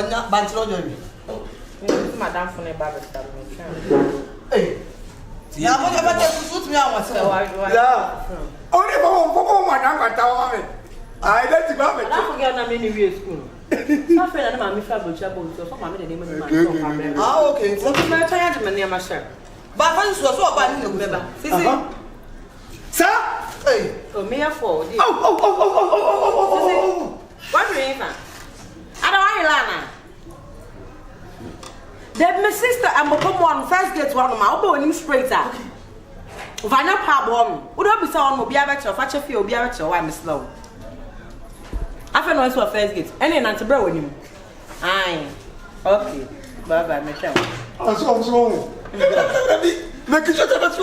Wanya Bantro Johnny. Madame from a barber. Hey. Yeah, what about that? Put me out myself. Yeah. Only for Madame Catawame. I let you go. I forget how many years school. My friend and my family travel to some the name of my Ah, okay. So my child near my shop. But when you saw about the member. Sir? Hey. Oh, me a four. Oh. What do you mean? I don't want Lana. Then my sister and my come first get one of my own straight up. Vanya Pabon, would not be someone will be a better, fetch a few, be a better, why Miss Slow. I found one first get any answer bro with him. Aye. Okay. Bye bye, Michelle. I'm so. Make it shut up. Hey!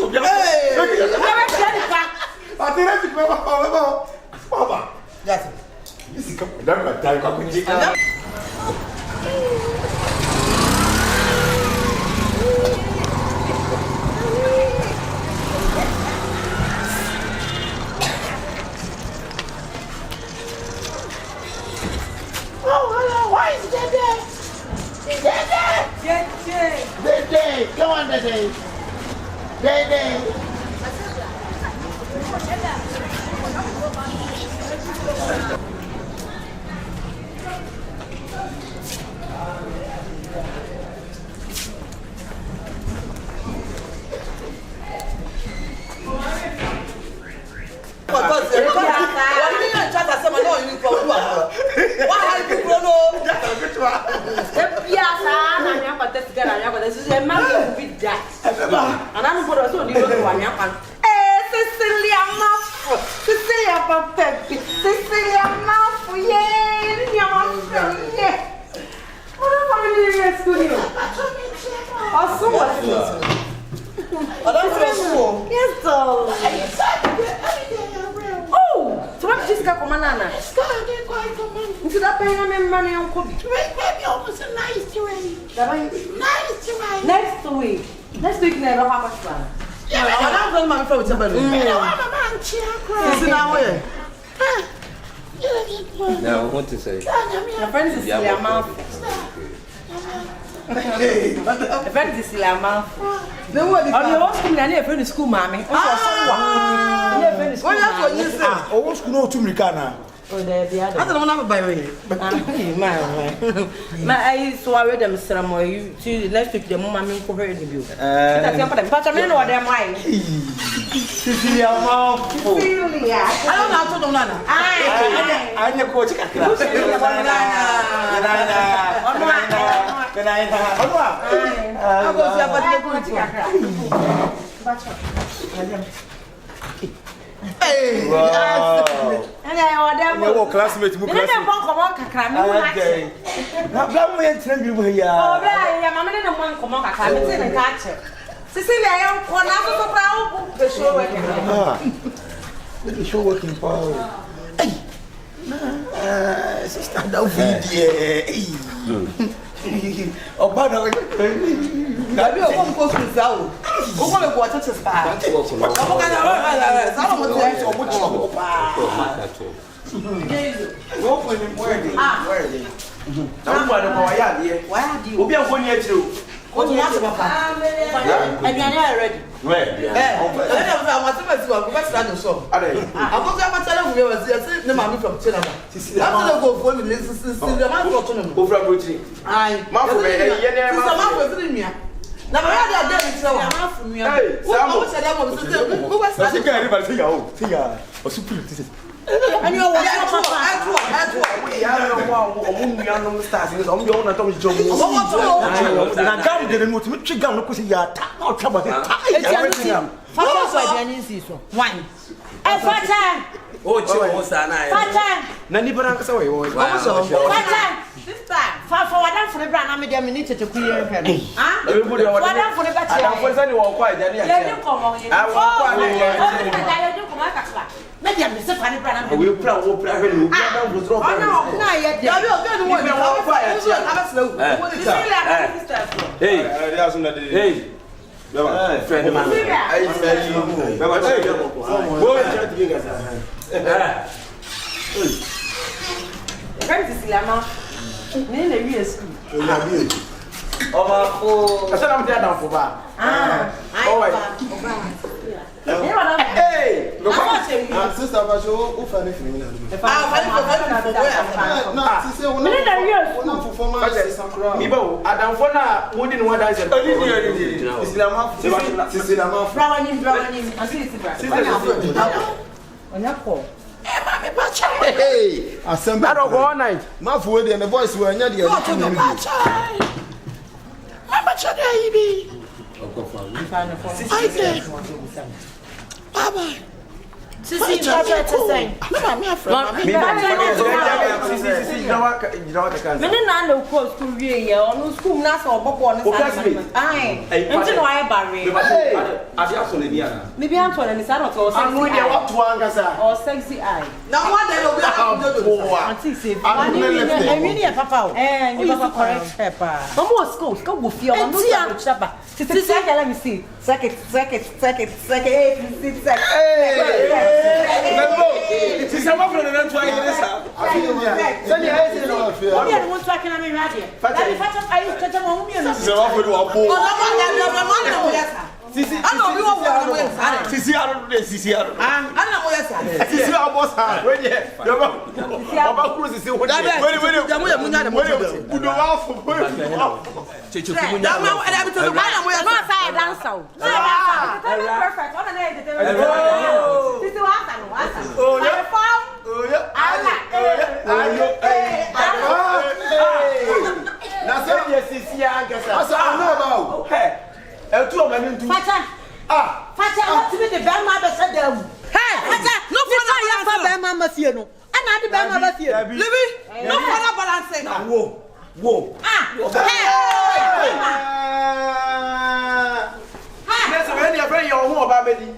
I didn't remember. Papa. That's it. This is that time. Oh, hello. Why is that there? Is that there? Day. Come on, Day. Day. Next week, never how much fun. Yeah, I'm going to my phone. Now, I want to say. My friends is still a mouth. My friends is still a mouth. No one is coming and never in school, mammy. Oh, school no to me, Kana. Oh, there the other. I don't know by way. My so I read them ceremony. You see, next week the mama mean for her debut. But I mean, what am I? Cecilia, Cecilia. I don't know how to do Nana. I'm your coach. Hey, wow. And I order classmates. Come on, Kakram. Now, we're telling you here. Oh, yeah, Mamma didn't want come on, Kakram. It's in a catcher. Cecilia, I am one out of the show working. The show working power. Hey, sister, don't feed. Oh, but I won't go to the South. Who want to watch a spa? Why do you be a 1 year too? What do you want, Papa? And you're ready. Where? I was a song. I'm going to tell you, the mammy from China. I'm going to go for me. This is the man for China. Over Gucci. I, Mamma, now, I got that from you. Hey, who was that? And you are this time, for them for the brand, I'm a minute to clear him. Ah, everybody, what for the battery? I was anyone quite. Maybe I'm Mr. Fanny Brand. We'll plan. We'll plan. We'll plan. No, not yet. Hey, friend of mine. Me na we school. I said I'm there down for bar. Hey, sister, but you funny for me. Hey, I don't go all night. My food and the voice were not the Bye-bye. Sisi, no, school year, or no school, Nasa or Bobo, maybe Antoine and his son or sexy eye. Now, what they really a papa, and you have a correct pepper. No more schools, go with your chapper. Let me see. Second. She's a woman and trying this out. Facha, what to be the band mother said them? Hey, no for Bama Fiano. And I the Bama Fiano. Libby, no for balance. Whoa. That's when you're very young about Betty.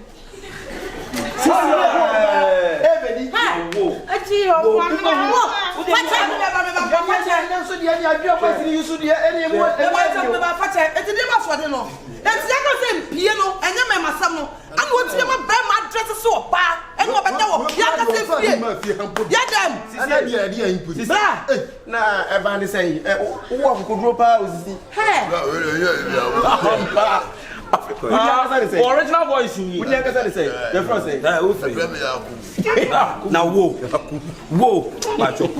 Original voice. We never said the same. The first say. Now, whoa. My joke.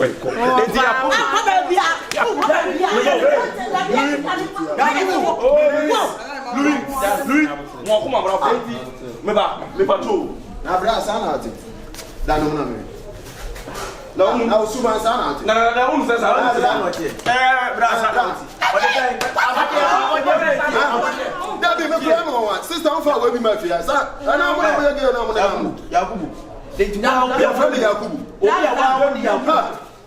Louis, come on, me patrol. Now, brass and out. No, Suman Sanat. No, says I don't know. Sister, I'm far away with my fears. And I'm going to go on Yakubu. They do not be a friend of Yakubu.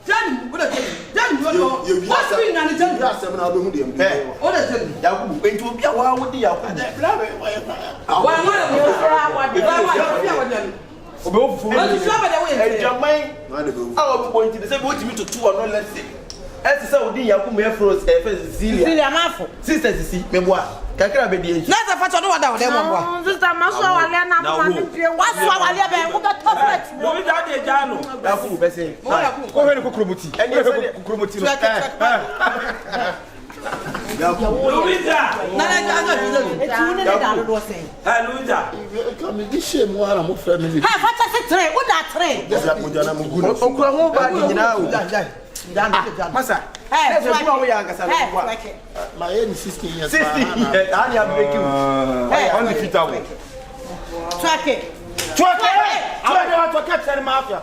Then, what a thing. Then, what's being an Italian? Yes, I'm not doing them. What is it? Yakubu, going to be a while with the Yakubu. My age is 16 years. 16 years. I am breaking. On the feet away. Track it. I want to catch that mafia.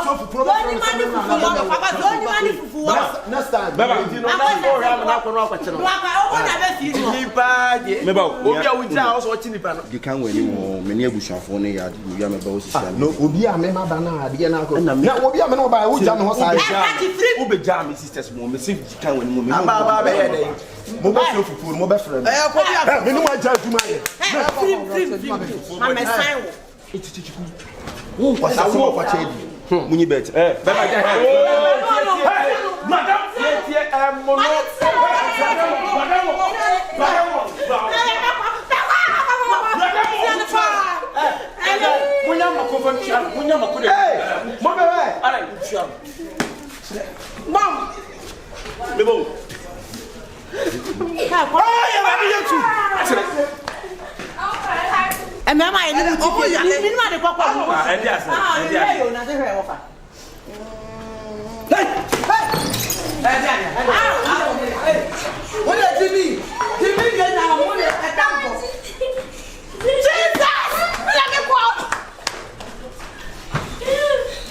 so for problem. Next time. Baba, you know na go ram na ko no kwetche no. Meba, obi a wuja also watching nipa no. Di kan wani mo me ne abusuafo ne ya di ya me ba o sisi no obi a me ma ba na ade na ko. Na obi a me no ba wuja me ho sai. Wo be jam me sisters mo me say di kan wani mo me. Aba be ye dey. Mo ba so fufu mo ba frem. Ko bi a me no ma ja aduma ye. Ma me sign wo. Wo kwasa wo kwache di. Munyi bet. Baba ja. Madam, mono. What did you mean?